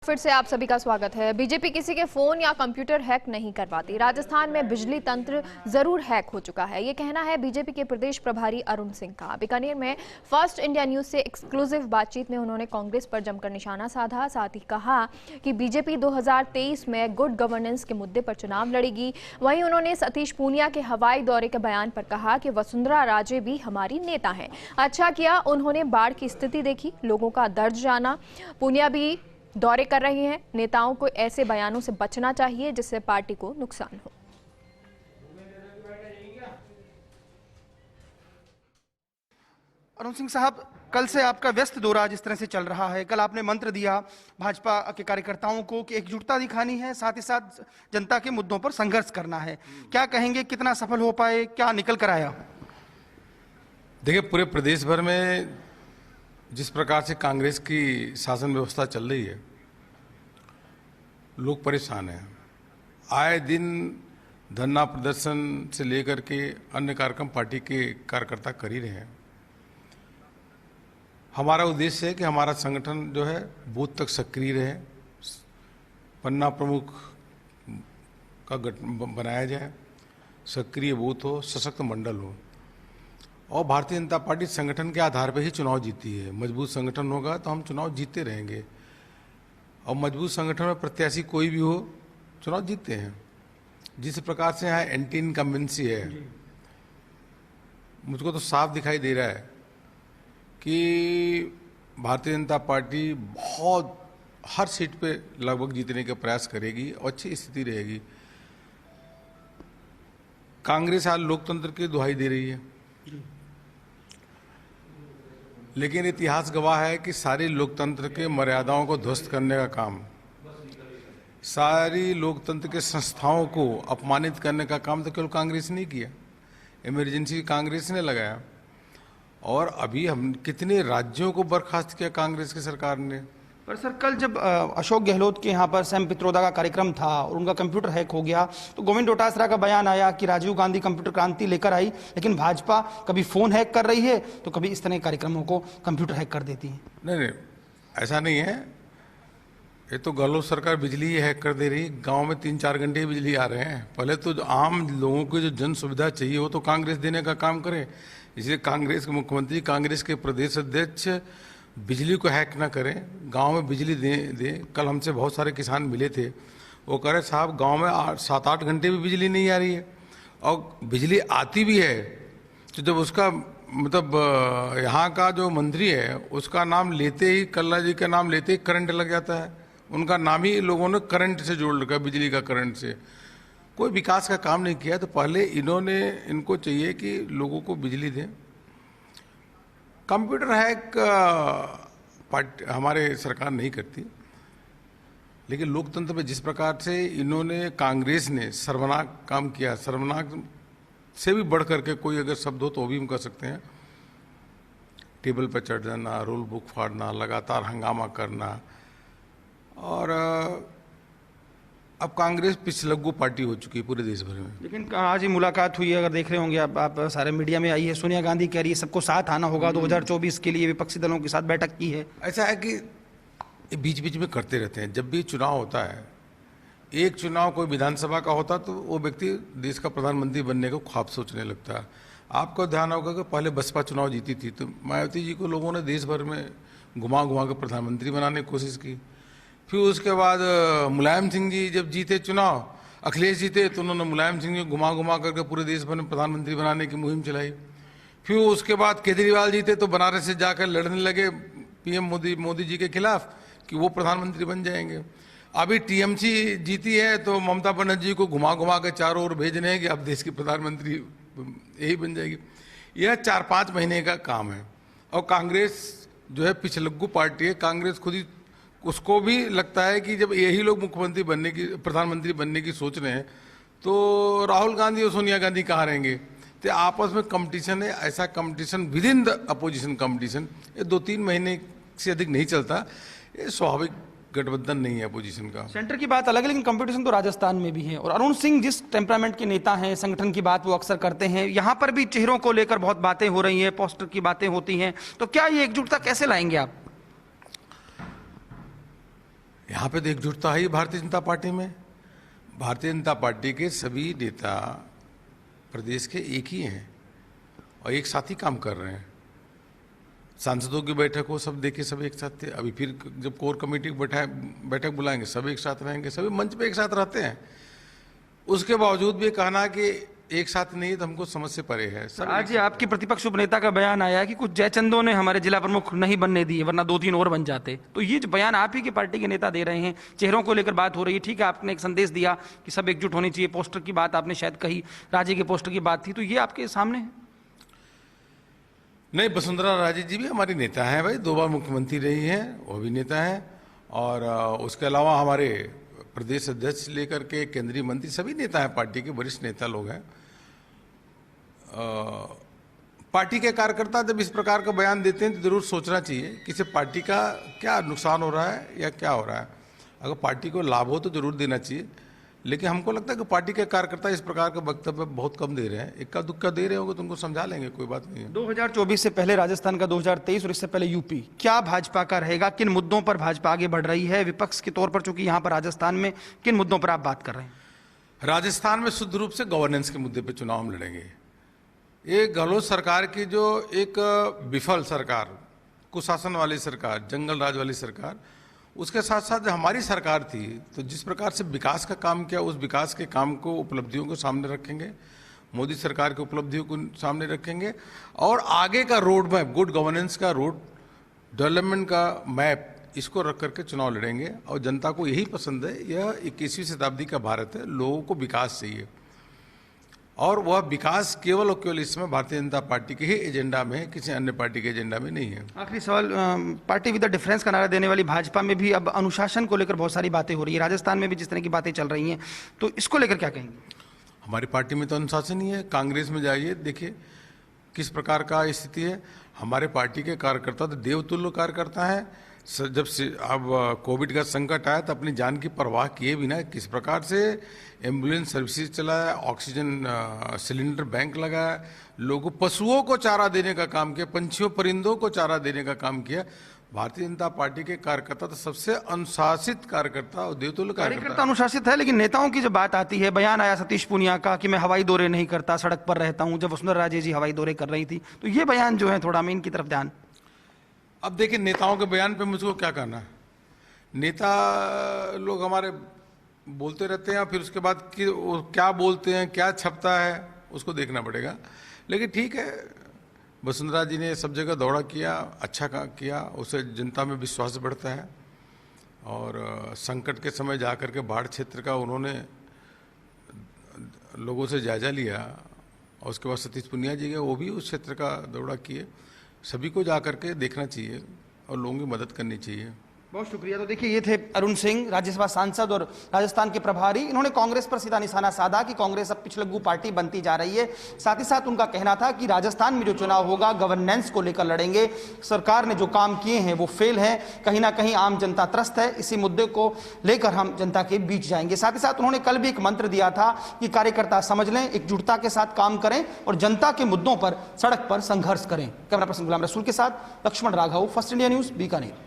फिर से आप सभी का स्वागत है। बीजेपी किसी के फोन या कंप्यूटर हैक नहीं करवाती। राजस्थान में बिजली तंत्र जरूर हैक हो चुका है, ये कहना है बीजेपी के प्रदेश प्रभारी अरुण सिंह का। बीकानेर में फर्स्ट इंडिया न्यूज से एक्सक्लूसिव बातचीत में उन्होंने कांग्रेस पर जमकर निशाना साधा। साथ ही कहा कि बीजेपी 2023 में गुड गवर्नेंस के मुद्दे पर चुनाव लड़ेगी। वहीं उन्होंने सतीश पूनिया के हवाई दौरे के बयान पर कहा कि वसुंधरा राजे भी हमारी नेता है। अच्छा किया उन्होंने बाढ़ की स्थिति देखी, लोगों का दर्द जाना। पूनिया भी दौरे कर रहे हैं। नेताओं को ऐसे बयानों से बचना चाहिए जिससे पार्टी को नुकसान हो। अरुण सिंह साहब, कल से आपका व्यस्त दौरा जिस तरह से चल रहा है, कल आपने मंत्र दिया भाजपा के कार्यकर्ताओं को कि एकजुटता दिखानी है, साथ ही साथ जनता के मुद्दों पर संघर्ष करना है। क्या कहेंगे, कितना सफल हो पाए, क्या निकल कर आया? देखिए, पूरे प्रदेश भर में जिस प्रकार से कांग्रेस की शासन व्यवस्था चल रही है, लोग परेशान हैं। आए दिन धरना प्रदर्शन से लेकर के अन्य कार्यक्रम पार्टी के कार्यकर्ता कर ही रहे हैं। हमारा उद्देश्य है कि हमारा संगठन जो है बूथ तक सक्रिय रहे, पन्ना प्रमुख का गठन बनाया जाए, सक्रिय बूथ हो, सशक्त मंडल हो। और भारतीय जनता पार्टी संगठन के आधार पर ही चुनाव जीती है। मजबूत संगठन होगा तो हम चुनाव जीतते रहेंगे, और मजबूत संगठन में प्रत्याशी कोई भी हो चुनाव जीतते हैं। जिस प्रकार से यहाँ एंटी इनकम्बेंसी है, मुझको तो साफ दिखाई दे रहा है कि भारतीय जनता पार्टी बहुत हर सीट पे लगभग जीतने का प्रयास करेगी और अच्छी स्थिति रहेगी। कांग्रेस आज लोकतंत्र की दुहाई दे रही है, लेकिन इतिहास गवाह है कि सारी लोकतंत्र के मर्यादाओं को ध्वस्त करने का काम, सारी लोकतंत्र के संस्थाओं को अपमानित करने का काम तो केवल कांग्रेस ने किया। इमरजेंसी कांग्रेस ने लगाया, और अभी हम कितने राज्यों को बर्खास्त किया कांग्रेस की सरकार ने। पर सर, कल जब अशोक गहलोत के यहाँ पर सैम पित्रोदा का कार्यक्रम था और उनका कंप्यूटर हैक हो गया, तो गोविंद डोटासरा का बयान आया कि राजीव गांधी कंप्यूटर क्रांति लेकर आई, लेकिन भाजपा कभी फोन हैक कर रही है तो कभी इस तरह के कार्यक्रमों को कंप्यूटर हैक कर देती है। नहीं, ऐसा नहीं है। ये तो गहलोत सरकार बिजली ही हैक कर दे रही। गांव में 3-4 घंटे ही बिजली आ रहे हैं। पहले तो आम लोगों को जो जन सुविधा चाहिए वो तो कांग्रेस देने का काम करे। इसलिए कांग्रेस के मुख्यमंत्री, कांग्रेस के प्रदेश अध्यक्ष बिजली को हैक ना करें, गांव में बिजली दें। कल हमसे बहुत सारे किसान मिले थे, वो कह रहे साहब गांव में 7-8 घंटे भी बिजली नहीं आ रही है, और बिजली आती भी है तो जब उसका मतलब यहाँ का जो मंत्री है उसका नाम लेते ही, कल्ला जी का नाम लेते ही करंट लग जाता है। उनका नाम ही लोगों ने करंट से जोड़ रखा, बिजली का करंट से। कोई विकास का काम नहीं किया, तो पहले इनको चाहिए कि लोगों को बिजली दें। कंप्यूटर हैक हमारे सरकार नहीं करती, लेकिन लोकतंत्र में जिस प्रकार से कांग्रेस ने सर्वनाक काम किया, सर्वनाक से भी बढ़ करके कोई अगर शब्द हो तो वो भी हम कर सकते हैं। टेबल पर चढ़ जाना, रूल बुक फाड़ना, लगातार हंगामा करना, और अब कांग्रेस पिछलग्गू पार्टी हो चुकी है पूरे देश भर में। लेकिन आज ही मुलाकात हुई है, अगर देख रहे होंगे आप सारे मीडिया में आई है, सोनिया गांधी कह रही है सबको साथ आना होगा 2024 के लिए, विपक्षी दलों के साथ बैठक की है। ऐसा है कि बीच बीच में करते रहते हैं। जब भी चुनाव होता है, एक चुनाव कोई विधानसभा का होता तो वो व्यक्ति देश का प्रधानमंत्री बनने को ख्वाब सोचने लगता है। आपको ध्यान होगा कि पहले बसपा चुनाव जीती थी तो मायावती जी को लोगों ने देश भर में घुमा घुमा कर प्रधानमंत्री बनाने की कोशिश की। फिर उसके बाद मुलायम सिंह जी जब जीते चुनाव, अखिलेश जीते, तो उन्होंने मुलायम सिंह जी घुमा घुमा करके पूरे देश भर में प्रधानमंत्री बनाने की मुहिम चलाई। फिर उसके बाद केजरीवाल जीते तो बनारस से जाकर लड़ने लगे पीएम मोदी जी के खिलाफ कि वो प्रधानमंत्री बन जाएंगे। अभी टीएमसी जीती है तो ममता बनर्जी जी को घुमा घुमा कर चारों ओर भेज रहे हैं कि अब देश की प्रधानमंत्री यही बन जाएगी। यह 4-5 महीने का काम है, और कांग्रेस जो है पिछलग्गू पार्टी है। कांग्रेस खुद ही, उसको भी लगता है कि जब यही लोग प्रधानमंत्री बनने की सोच रहे हैं तो राहुल गांधी और सोनिया गांधी कहाँ रहेंगे। तो आपस में कंपटीशन है, ऐसा competition with in the opposition competition, ये 2-3 महीने से अधिक नहीं चलता। ये स्वाभाविक गठबंधन नहीं है अपोजिशन का। सेंटर की बात अलग है, लेकिन कंपटीशन तो राजस्थान में भी है। और अरुण सिंह जिस टेम्परामेंट के नेता हैं, संगठन की बात वो अक्सर करते हैं, यहाँ पर भी चेहरों को लेकर बहुत बातें हो रही हैं, पोस्टर की बातें होती हैं, तो क्या ये एकजुटता कैसे लाएंगे आप? यहाँ पे तो एकजुटता है ही भारतीय जनता पार्टी में। भारतीय जनता पार्टी के सभी नेता प्रदेश के एक ही हैं और एक साथ ही काम कर रहे हैं। सांसदों की बैठक हो, सब देखिए सब एक साथ थे। अभी फिर जब कोर कमेटी बैठक बुलाएंगे, सब एक साथ रहेंगे, सभी मंच पे एक साथ रहते हैं। उसके बावजूद भी कहना कि एक साथ नहीं है तो हमको समझ से परे है। सब आज ये आपके प्रतिपक्ष उपनेता का बयान आया है कि कुछ जयचंदों ने हमारे जिला प्रमुख नहीं बनने दिए, वरना 2-3 और बन जाते। तो ये जो बयान आप ही की पार्टी के नेता दे रहे हैं, चेहरों को लेकर बात हो रही है, ठीक है आपने एक संदेश दिया कि सब एकजुट होनी चाहिए, पोस्टर की बात आपने शायद कही, राजे के पोस्टर की बात थी, तो ये आपके सामने है। नहीं, वसुंधरा राजे जी भी हमारी नेता हैं भाई, 2 बार मुख्यमंत्री रही हैं, वो भी नेता हैं। और उसके अलावा हमारे प्रदेश अध्यक्ष लेकर के केंद्रीय मंत्री सभी नेता हैं, पार्टी के वरिष्ठ नेता लोग हैं। पार्टी के कार्यकर्ता जब इस प्रकार का बयान देते हैं तो जरूर सोचना चाहिए कि इससे पार्टी का क्या नुकसान हो रहा है या क्या हो रहा है। अगर पार्टी को लाभ हो तो जरूर देना चाहिए, लेकिन हमको लगता है कि पार्टी के कार्यकर्ता इस प्रकार का वक्तव्य बहुत कम दे रहे हैं। इक्का दुक्का दे रहे होंगे तो उनको समझा लेंगे, कोई बात नहीं है। 2024 से पहले राजस्थान का, 2023 और इससे पहले यूपी, क्या भाजपा का रहेगा? किन मुद्दों पर भाजपा आगे बढ़ रही है विपक्ष के तौर पर, चूंकि यहाँ पर राजस्थान में किन मुद्दों पर आप बात कर रहे हैं? राजस्थान में शुद्ध रूप से गवर्नेंस के मुद्दे पर चुनाव हम लड़ेंगे। ये गहलोत सरकार की जो एक विफल सरकार, कुशासन वाली सरकार, जंगल राज वाली सरकार, उसके साथ साथ जो हमारी सरकार थी, तो जिस प्रकार से विकास का काम किया, उस विकास के काम को, उपलब्धियों को सामने रखेंगे, मोदी सरकार की उपलब्धियों को सामने रखेंगे और आगे का रोड मैप, गुड गवर्नेंस का रोड, डेवलपमेंट का मैप, इसको रख करके चुनाव लड़ेंगे। और जनता को यही पसंद है, यह 21वीं शताब्दी का भारत है, लोगों को विकास चाहिए और वह विकास केवल और केवल इसमें भारतीय जनता पार्टी के ही एजेंडा में है, किसी अन्य पार्टी के एजेंडा में नहीं है। आखिरी सवाल, पार्टी विद द डिफरेंस का नारा देने वाली भाजपा में भी अब अनुशासन को लेकर बहुत सारी बातें हो रही है, राजस्थान में भी जिस तरह की बातें चल रही हैं, तो इसको लेकर क्या कहेंगे? हमारी पार्टी में तो अनुशासन ही है। कांग्रेस में जाइए, देखिए किस प्रकार का स्थिति है। हमारे पार्टी के कार्यकर्ता तो देवतुल्य कार्यकर्ता हैं। जब से अब कोविड का संकट आया तो अपनी जान की परवाह किए बिना किस प्रकार से एम्बुलेंस सर्विसेज चलाया, ऑक्सीजन सिलेंडर बैंक लगाया, लोगों, पशुओं को चारा देने का काम किया, पंछियों परिंदों को चारा देने का काम किया। भारतीय जनता पार्टी के कार्यकर्ता तो सबसे अनुशासित कार्यकर्ता और देवतुल्य कार्यकर्ता अनुशासित है, लेकिन नेताओं की जब बात आती है, बयान आया सतीश पूनिया का कि मैं हवाई दौरे नहीं करता, सड़क पर रहता हूं, जब वसुंधरा राजे जी हवाई दौरे कर रही थी, तो ये बयान जो है थोड़ा मेन की तरफ ध्यान। अब देखिए, नेताओं के बयान पे मुझको क्या कहना है। नेता लोग हमारे बोलते रहते हैं, फिर उसके बाद कि वो क्या बोलते हैं, क्या छपता है, उसको देखना पड़ेगा। लेकिन ठीक है, वसुंधरा जी ने सब जगह दौरा किया, अच्छा किया, उससे जनता में विश्वास बढ़ता है। और संकट के समय जाकर के बाढ़ क्षेत्र का उन्होंने लोगों से जायजा लिया और उसके बाद सतीश पुनिया जी गए, वो भी उस क्षेत्र का दौरा किए। सभी को जा करके देखना चाहिए और लोगों की मदद करनी चाहिए। बहुत शुक्रिया। तो देखिए, ये थे अरुण सिंह, राज्यसभा सांसद और राजस्थान के प्रभारी। इन्होंने कांग्रेस पर सीधा निशाना साधा कि कांग्रेस अब पिछलग्गू पार्टी बनती जा रही है। साथ ही साथ उनका कहना था कि राजस्थान में जो चुनाव होगा गवर्नेंस को लेकर लड़ेंगे। सरकार ने जो काम किए हैं वो फेल हैं, कहीं ना कहीं आम जनता त्रस्त है, इसी मुद्दे को लेकर हम जनता के बीच जाएंगे। साथ ही साथ उन्होंने कल भी एक मंत्र दिया था कि कार्यकर्ता समझ लें, एकजुटता के साथ काम करें और जनता के मुद्दों पर सड़क पर संघर्ष करें। कैमरा पर्सन गुलाम रसूल के साथ Lakshman Raghav, first India news, Bikaner.